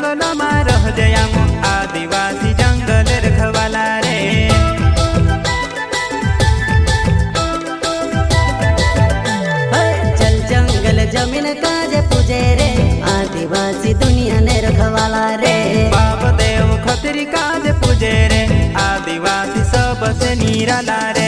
जंगल में रह जयाम आदिवासी जंगल रखवाला रे। चल जंगल जमीन काज पूजे रे आदिवासी दुनिया ने रखवाला रे। बाप देव खतरी काज पूजे रे आदिवासी सबसे निराला रे।